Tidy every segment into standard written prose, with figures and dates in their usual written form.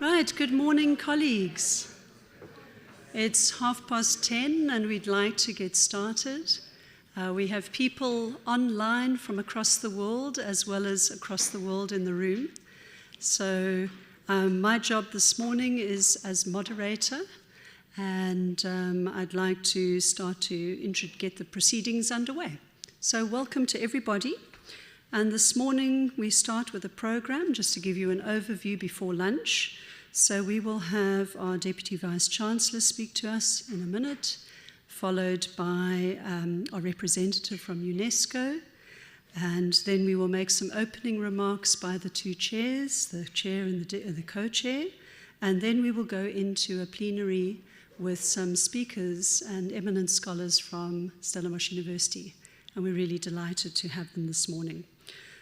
Right, good morning, colleagues. It's 10:30 and we'd like to get started. We have people online from across the world as well as across the world in the room. So my job this morning is as moderator, and I'd like to start to get the proceedings underway. So welcome to everybody. And this morning we start with a program just to give you an overview before lunch. So we will have our Deputy Vice-Chancellor speak to us in a minute, followed by our representative from UNESCO. And then we will make some opening remarks by the two chairs, the chair and the co-chair. And then we will go into a plenary with some speakers and eminent scholars from Stellenbosch University. And we're really delighted to have them this morning.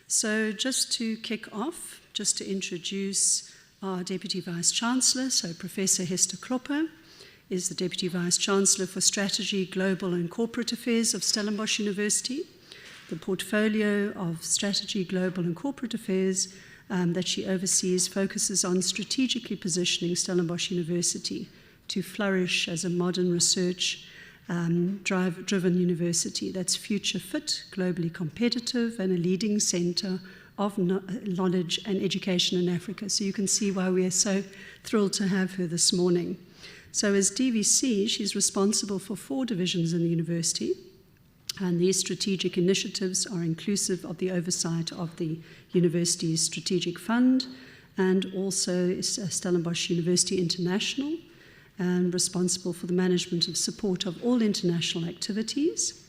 So just to kick off, just to introduce our Deputy Vice-Chancellor, so Professor Hester Klopper is the Deputy Vice-Chancellor for Strategy, Global and Corporate Affairs of Stellenbosch University. The portfolio of Strategy, Global and Corporate Affairs that she oversees focuses on strategically positioning Stellenbosch University to flourish as a modern research driven university that's future fit, globally competitive, and a leading centre of knowledge and education in Africa. So you can see why we are so thrilled to have her this morning. So as DVC, she's responsible for 4 divisions in the university, and these strategic initiatives are inclusive of the oversight of the university's strategic fund and also Stellenbosch University International, and responsible for the management of support of all international activities,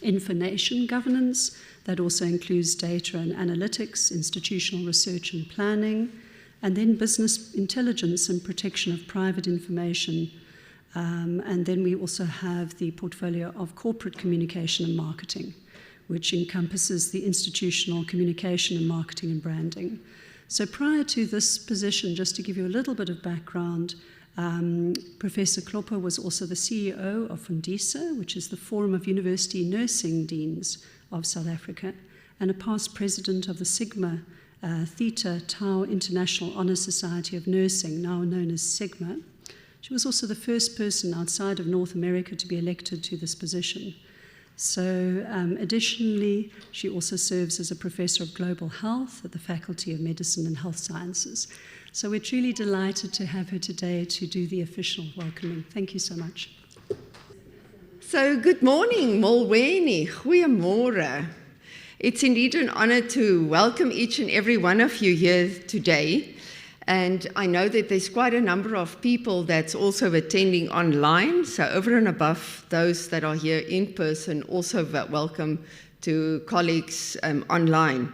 information governance, that also includes data and analytics, institutional research and planning, and then business intelligence and protection of private information. And then we also have the portfolio of corporate communication and marketing, which encompasses the institutional communication and marketing and branding. So prior to this position, just to give you a little bit of background, Professor Klopper was also the CEO of Fundisa, which is the Forum of University Nursing Deans of South Africa, and a past president of the Sigma Theta Tau International Honour Society of Nursing, now known as Sigma. She was also the first person outside of North America to be elected to this position. So additionally, she also serves as a professor of global health at the Faculty of Medicine and Health Sciences. So we're truly delighted to have her today to do the official welcoming. Thank you so much. So good morning, Molweni, goeiemôre. It's indeed an honor to welcome each and every one of you here today. And I know that there's quite a number of people that's also attending online. So over and above those that are here in person, also welcome to colleagues online.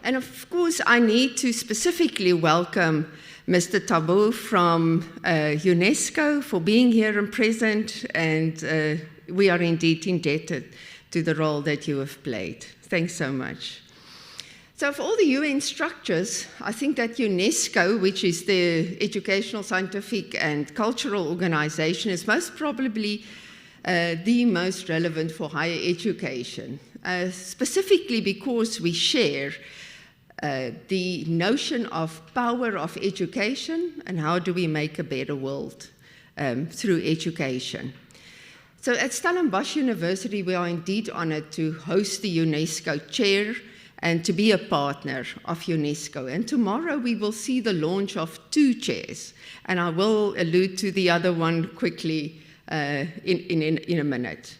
And of course, I need to specifically welcome Mr. Tabo from UNESCO for being here and present, and we are indeed indebted to the role that you have played. Thanks so much. So for all the UN structures, I think that UNESCO, which is the educational, scientific and cultural organization, is most probably the most relevant for higher education, specifically because we share the notion of power of education and how do we make a better world through education. So at Stellenbosch University, we are indeed honored to host the UNESCO chair and to be a partner of UNESCO. And tomorrow we will see the launch of 2 chairs, and I will allude to the other one quickly in a minute.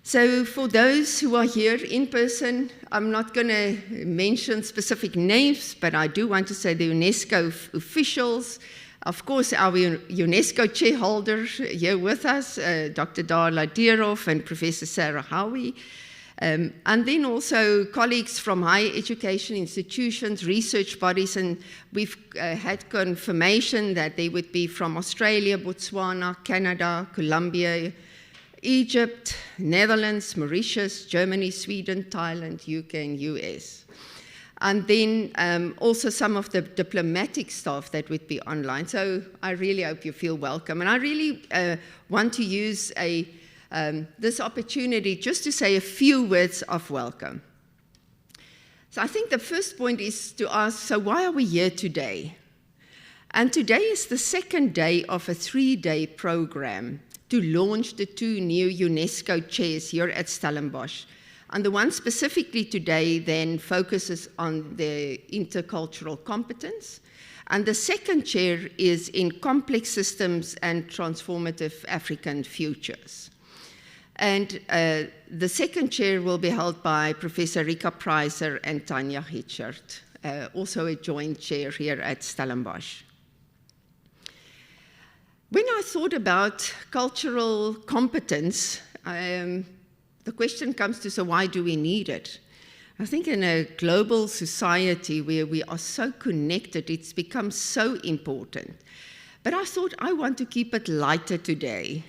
So for those who are here in person, I'm not going to mention specific names, but I do want to say the UNESCO officials, of course, our UNESCO chairholder here with us, Dr. Darla Dierhoff and Professor Sarah Howie, and then also colleagues from higher education institutions, research bodies, and we've had confirmation that they would be from Australia, Botswana, Canada, Colombia, Egypt, Netherlands, Mauritius, Germany, Sweden, Thailand, UK, and US. And then also some of the diplomatic staff that would be online. So I really hope you feel welcome. And I really want to use this opportunity just to say a few words of welcome. So I think the first point is to ask, so why are we here today? And today is the second day of a 3-day program to launch the 2 new UNESCO chairs here at Stellenbosch. And the one specifically today then focuses on the intercultural competence. And the second chair is in complex systems and transformative African futures. And the second chair will be held by Professor Rika Preiser and Tanya Hitchert, also a joint chair here at Stellenbosch. When I thought about cultural competence, the question comes to, so why do we need it? I think in a global society where we are so connected, it's become so important. But I thought I want to keep it lighter today,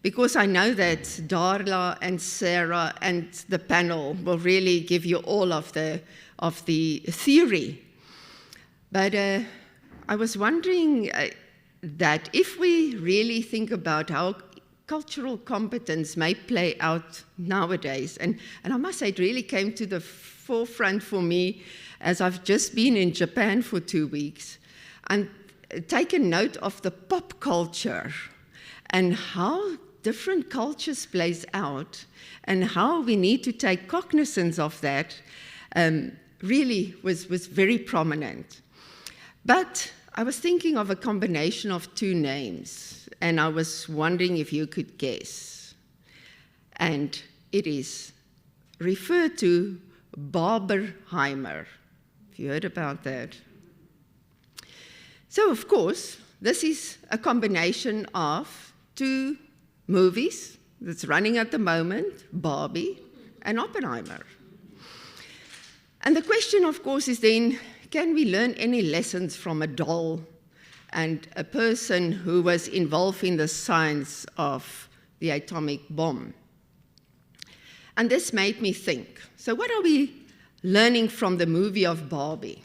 because I know that Darla and Sarah and the panel will really give you all of the theory. But I was wondering that if we really think about how cultural competence may play out nowadays, and I must say it really came to the forefront for me as I've just been in Japan for 2 weeks and taken note of the pop culture and how different cultures plays out and how we need to take cognizance of that really was very prominent. But I was thinking of a combination of 2 names, and I was wondering if you could guess. And it is referred to Barbenheimer. Have you heard about that? So, of course, this is a combination of 2 movies that's running at the moment, Barbie and Oppenheimer. And the question, of course, is then, can we learn any lessons from a doll and a person who was involved in the science of the atomic bomb? And this made me think, so what are we learning from the movie of Barbie?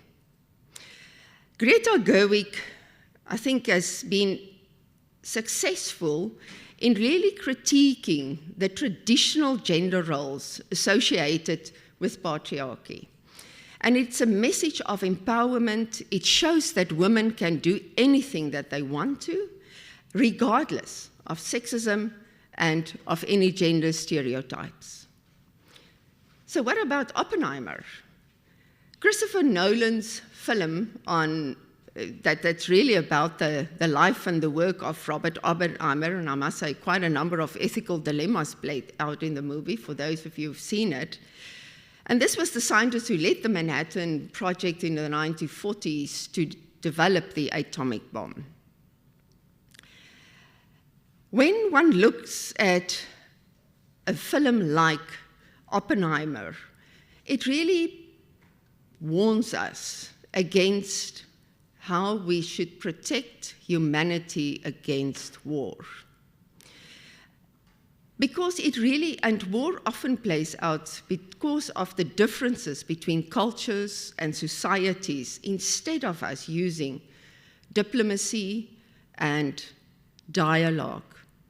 Greta Gerwig, I think, has been successful in really critiquing the traditional gender roles associated with patriarchy. And it's a message of empowerment. It shows that women can do anything that they want to, regardless of sexism and of any gender stereotypes. So what about Oppenheimer? Christopher Nolan's film on that's really about the life and the work of Robert Oppenheimer, and I must say quite a number of ethical dilemmas played out in the movie for those of you who've seen it. And this was the scientist who led the Manhattan Project in the 1940s to develop the atomic bomb. When one looks at a film like Oppenheimer, it really warns us against how we should protect humanity against war. Because it really, and war often plays out because of the differences between cultures and societies, instead of us using diplomacy and dialogue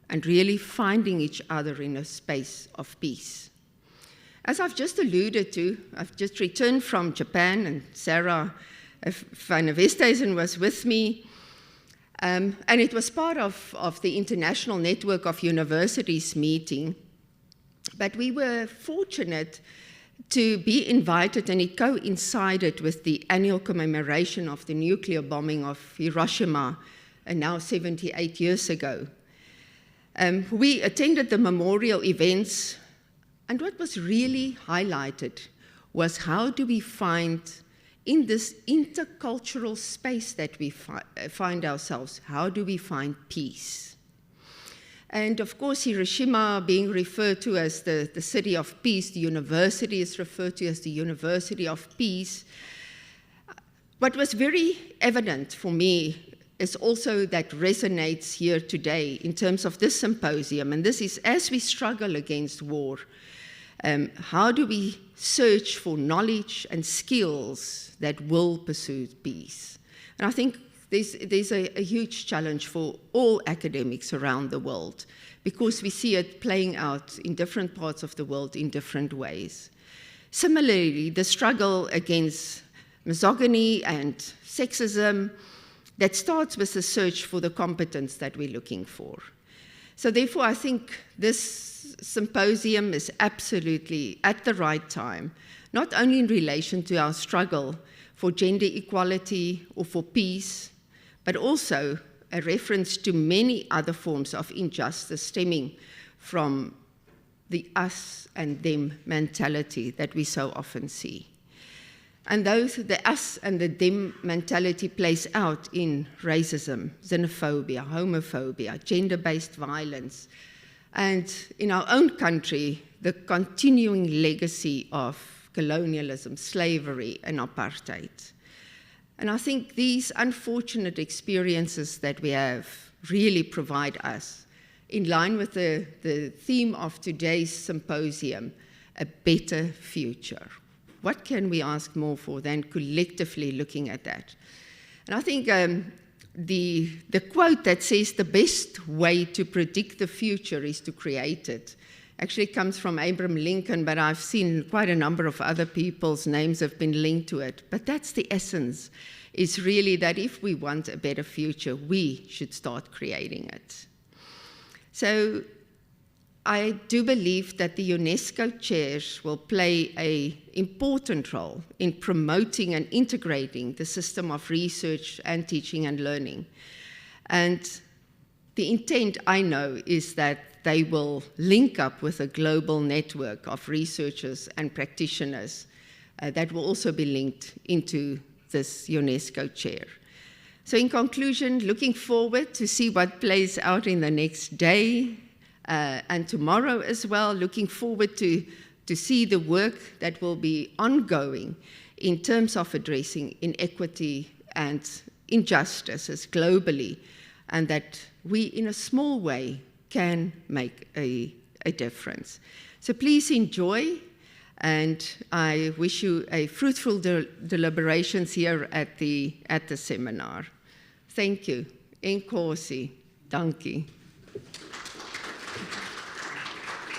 and really finding each other in a space of peace. As I've just alluded to, I've just returned from Japan, and Sarah van der Westhuizen was with me. And it was part of the International Network of Universities meeting. But we were fortunate to be invited, and it coincided with the annual commemoration of the nuclear bombing of Hiroshima, now 78 years ago. We attended the memorial events, and what was really highlighted was how do we find, in this intercultural space that we find ourselves, how do we find peace? And of course, Hiroshima being referred to as the city of peace, the university is referred to as the University of Peace. What was very evident for me is also that resonates here today in terms of this symposium, and this is as we struggle against war, how do we search for knowledge and skills that will pursue peace? And I think there's a huge challenge for all academics around the world, because we see it playing out in different parts of the world in different ways. Similarly, the struggle against misogyny and sexism that starts with the search for the competence that we're looking for. So therefore, I think this symposium is absolutely at the right time, not only in relation to our struggle for gender equality or for peace, but also a reference to many other forms of injustice stemming from the us and them mentality that we so often see. And the us and the them mentality plays out in racism, xenophobia, homophobia, gender-based violence, and in our own country, the continuing legacy of colonialism, slavery, and apartheid. And I think these unfortunate experiences that we have really provide us, in line with the theme of today's symposium, a better future. What can we ask more for than collectively looking at that? And I think the quote that says the best way to predict the future is to create it actually comes from Abraham Lincoln, but I've seen quite a number of other people's names have been linked to it. But that's the essence, is really that if we want a better future, we should start creating it. So I do believe that the UNESCO chairs will play an important role in promoting and integrating the system of research and teaching and learning. And the intent, I know, is that they will link up with a global network of researchers and practitioners that will also be linked into this UNESCO chair. So in conclusion, looking forward to see what plays out in the next day, and tomorrow as well, looking forward to see the work that will be ongoing in terms of addressing inequity and injustices globally, and that we, in a small way, can make a difference. So please enjoy, and I wish you a fruitful deliberations here at the seminar. Thank you. Enkosi. Dankie.